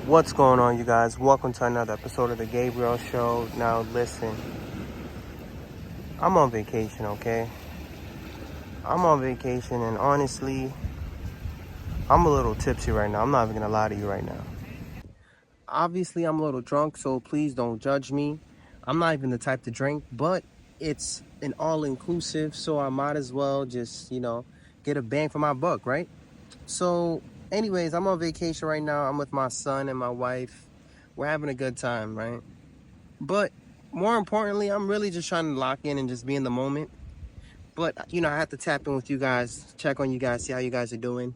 What's going on, you guys? Welcome to another episode of the Gabriel Show. Now, listen, I'm on vacation, okay? I'm on vacation, and honestly, I'm a little tipsy right now. I'm not even gonna lie to you right now. Obviously, I'm a little drunk, so please don't judge me. I'm not even the type to drink, but it's an all-inclusive, so I might as well just, get a bang for my buck, right? So, anyways, I'm on vacation right now. I'm with my son and my wife. We're having a good time, right? But more importantly, I'm really just trying to lock in and just be in the moment. But, I have to tap in with you guys, check on you guys, see how you guys are doing.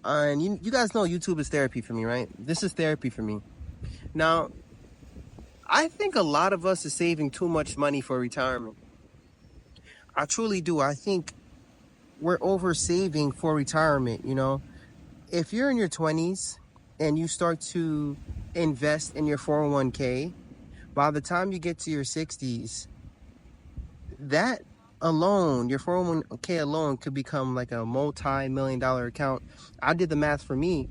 And you guys know YouTube is therapy for me, right? This is therapy for me. Now, I think a lot of us are saving too much money for retirement. I truly do. I think we're over saving for retirement. If you're in your 20s and you start to invest in your 401k, by the time you get to your 60s, that alone, your 401k alone, could become like a multi-million-dollar account. I did the math for me.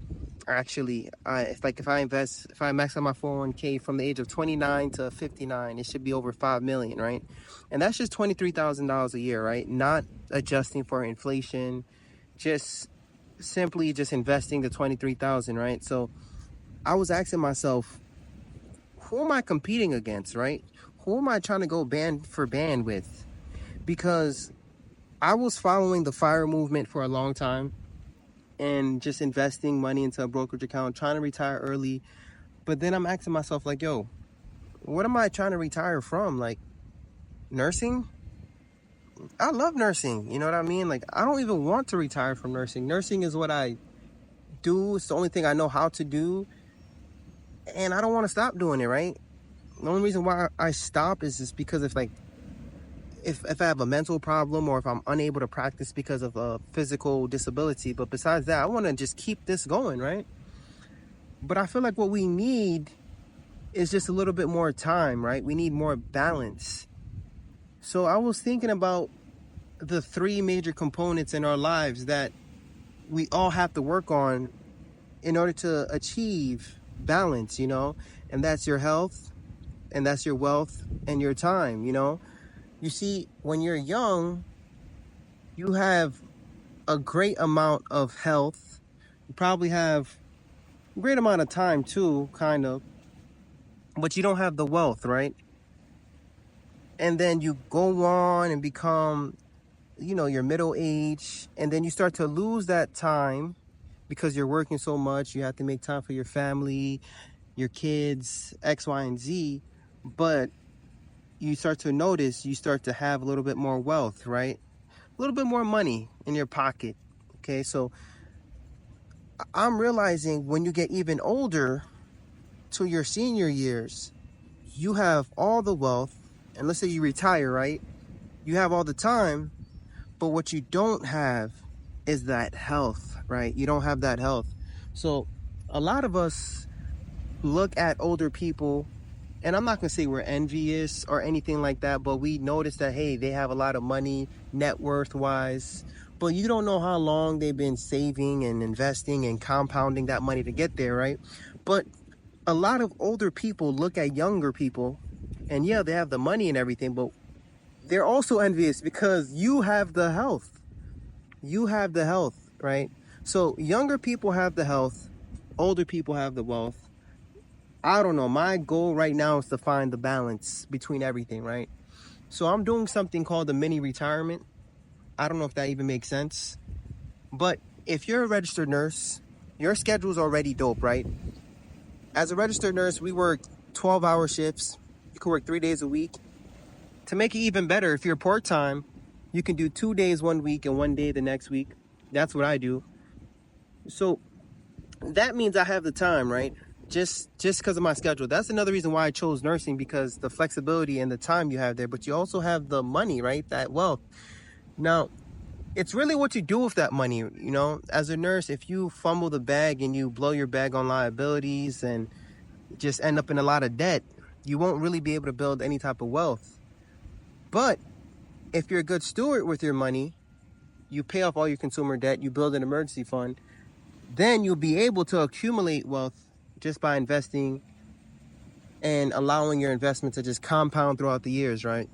Actually, if I max out my 401k from the age of 29 to 59, it should be over 5 million, right? And that's just $23,000 a year, right? Not adjusting for inflation, just simply just investing the 23,000, right? So I was asking myself, who am I competing against, right? Who am I trying to go band for band with? Because I was following the FIRE movement for a long time and just investing money into a brokerage account, trying to retire early. But then I'm asking myself, like, yo, what am I trying to retire from? Like, nursing? I love nursing. You know what I mean? Like, I don't even want to retire from nursing. Nursing is what I do. It's the only thing I know how to do. And I don't want to stop doing it, right? The only reason why I stop is just because if I have a mental problem or if I'm unable to practice because of a physical disability. But besides that, I want to just keep this going, right? But I feel like what we need is just a little bit more time, right? We need more balance. So I was thinking about the three major components in our lives that we all have to work on in order to achieve balance, and that's your health, and that's your wealth, and your time. You see, when you're young, you have a great amount of health. You probably have a great amount of time too, kind of, but you don't have the wealth, right? And then you go on and become, your middle age, and then you start to lose that time because you're working so much. You have to make time for your family, your kids, X, Y, and Z. But you start to notice, you start to have a little bit more wealth, right? A little bit more money in your pocket. Okay, so I'm realizing when you get even older, to your senior years, you have all the wealth, and let's say you retire, right? You have all the time, but what you don't have is that health, right? You don't have that health. So a lot of us look at older people, and I'm not going to say we're envious or anything like that, but we notice that, hey, they have a lot of money, net worth wise, but you don't know how long they've been saving and investing and compounding that money to get there, right? But a lot of older people look at younger people, and yeah, they have the money and everything, but they're also envious because you have the health. You have the health, right? So younger people have the health, older people have the wealth. I don't know. My goal right now is to find the balance between everything, right? So I'm doing something called a mini retirement. I don't know if that even makes sense. But if you're a registered nurse, your schedule's already dope, right? As a registered nurse, we work 12-hour shifts. You can work 3 days a week. To make it even better, if you're part-time, you can do 2 days one week and 1 day the next week. That's what I do. So that means I have the time, right? Just because of my schedule. That's another reason why I chose nursing, because the flexibility and the time you have there, but you also have the money, right? That wealth. Now, it's really what you do with that money, As a nurse, if you fumble the bag and you blow your bag on liabilities and just end up in a lot of debt, you won't really be able to build any type of wealth. But if you're a good steward with your money, you pay off all your consumer debt, you build an emergency fund, then you'll be able to accumulate wealth just by investing and allowing your investment to just compound throughout the years, right?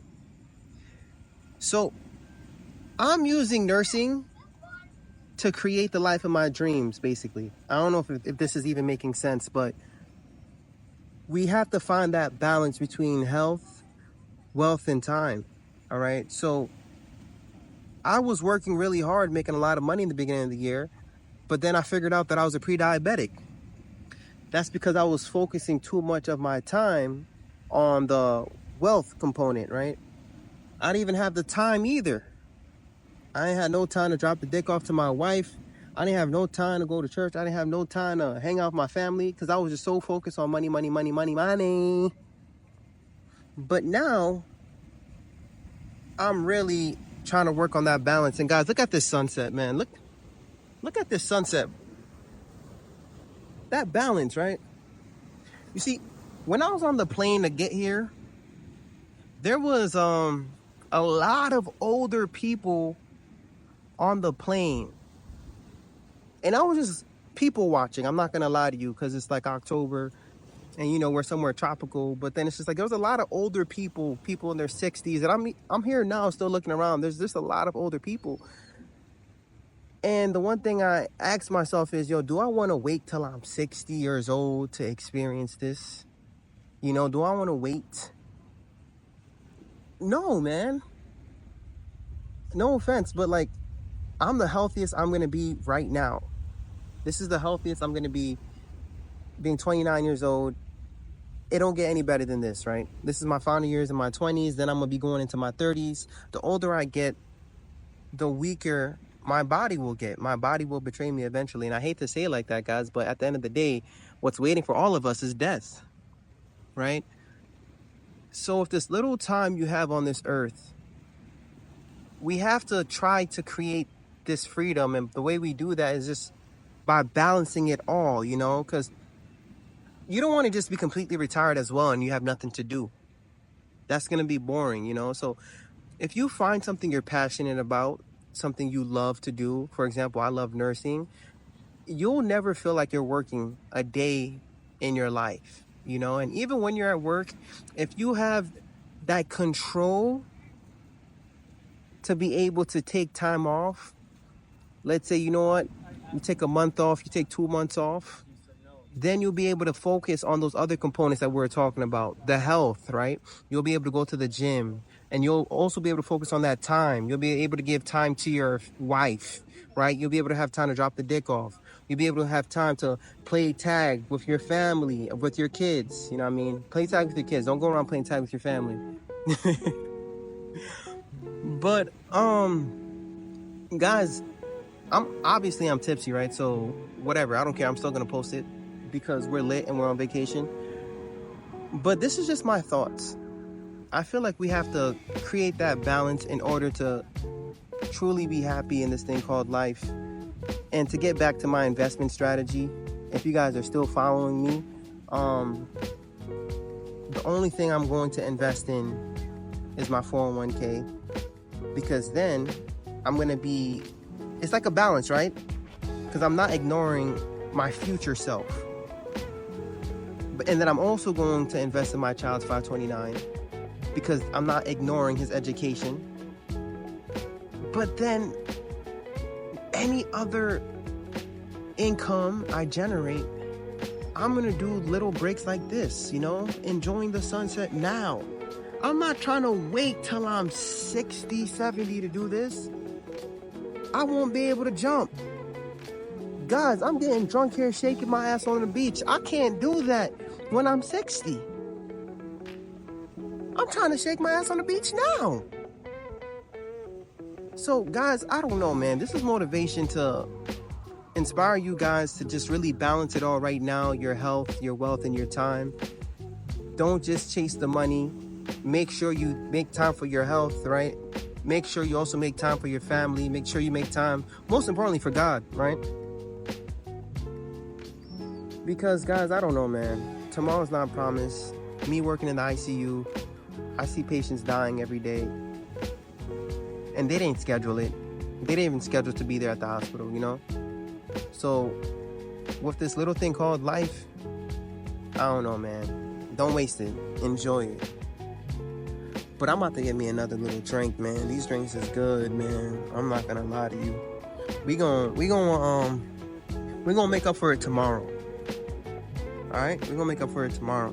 So I'm using nursing to create the life of my dreams, basically. I don't know if this is even making sense, but we have to find that balance between health, wealth, and time. All right. So I was working really hard, making a lot of money in the beginning of the year, but then I figured out that I was a pre-diabetic. That's because I was focusing too much of my time on the wealth component, right? I didn't even have the time either. I ain't had no time to drop the dick off to my wife. I didn't have no time to go to church. I didn't have no time to hang out with my family because I was just so focused on money, money, money, money, money. But now I'm really trying to work on that balance. And guys, look at this sunset, man. Look at this sunset. That balance, right? You see, when I was on the plane to get here, there was a lot of older people on the plane. And I was just people watching. I'm not going to lie to you because it's like October and, you know, we're somewhere tropical. But then it's just like there was a lot of older people in their 60s. And I'm here now still looking around. There's just a lot of older people. And the one thing I asked myself is, yo, do I want to wait till I'm 60 years old to experience this? You know, do I want to wait? No, man. No offense, but like, I'm the healthiest I'm going to be right now. This is the healthiest I'm going to be being 29 years old. It don't get any better than this, right? This is my final years in my 20s. Then I'm going to be going into my 30s. The older I get, the weaker my body will get. My body will betray me eventually. And I hate to say it like that, guys, but at the end of the day, what's waiting for all of us is death, right? So if this little time you have on this earth, we have to try to create this freedom. And the way we do that is just by balancing it all, you know, because you don't want to just be completely retired as well and you have nothing to do. That's going to be boring, you know. So if you find something you're passionate about, something you love to do, for example, I love nursing, you'll never feel like you're working a day in your life, you know. And even when you're at work, if you have that control to be able to take time off, let's say, you know what, you take a month off, you take 2 months off, then you'll be able to focus on those other components that we're talking about, the health, right? You'll be able to go to the gym, and you'll also be able to focus on that time. You'll be able to give time to your wife, right? You'll be able to have time to drop the dick off. You'll be able to have time to play tag with your family, with your kids. You know what I mean? Play tag with your kids. Don't go around playing tag with your family. But, guys, I'm tipsy, right? So whatever, I don't care. I'm still going to post it because we're lit and we're on vacation. But this is just my thoughts. I feel like we have to create that balance in order to truly be happy in this thing called life. And to get back to my investment strategy, if you guys are still following me, the only thing I'm going to invest in is my 401k, because then I'm going to be, it's like a balance, right? Because I'm not ignoring my future self. And then I'm also going to invest in my child's 529 because I'm not ignoring his education. But then any other income I generate, I'm going to do little breaks like this, you know, enjoying the sunset now. I'm not trying to wait till I'm 60, 70 to do this. I won't be able to jump. Guys, I'm getting drunk here, shaking my ass on the beach. I can't do that when I'm 60. I'm trying to shake my ass on the beach now. So, guys, I don't know, man. This is motivation to inspire you guys to just really balance it all right now. Your health, your wealth, and your time. Don't just chase the money. Make sure you make time for your health, right? Make sure you also make time for your family. Make sure you make time, most importantly, for God, right? Because, guys, I don't know, man. Tomorrow's not promised. Me working in the ICU, I see patients dying every day. And they didn't schedule it. They didn't even schedule to be there at the hospital, you know? So, with this little thing called life, I don't know, man. Don't waste it. Enjoy it. But I'm about to get me another little drink, man. These drinks is good, man. I'm not gonna lie to you. We gonna make up for it tomorrow. All right, we're gonna make up for it tomorrow.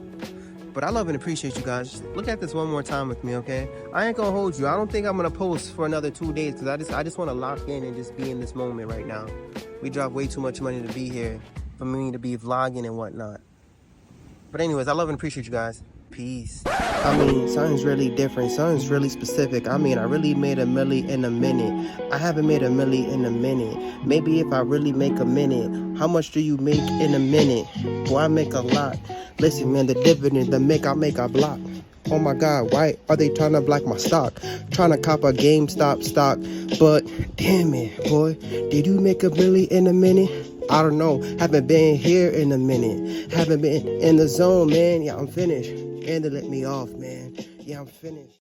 But I love and appreciate you guys. Just look at this one more time with me, okay? I ain't gonna hold you. I don't think I'm gonna post for another 2 days because I just want to lock in and just be in this moment right now. We dropped way too much money to be here for me to be vlogging and whatnot. But anyways, I love and appreciate you guys. Peace. I mean, something's really different. Something's really specific. I mean, I really made a milli in a minute. I haven't made a milli in a minute. Maybe if I really make a minute. How much do you make in a minute? Well, I make a lot. Listen, man, the dividend, the make I block. Oh my God, why are they trying to block my stock? Trying to cop a GameStop stock. But damn it, boy, did you make a milli in a minute? I don't know. Haven't been here in a minute. Haven't been in the zone, man. Yeah, I'm finished. And they let me off, man. Yeah, I'm finished.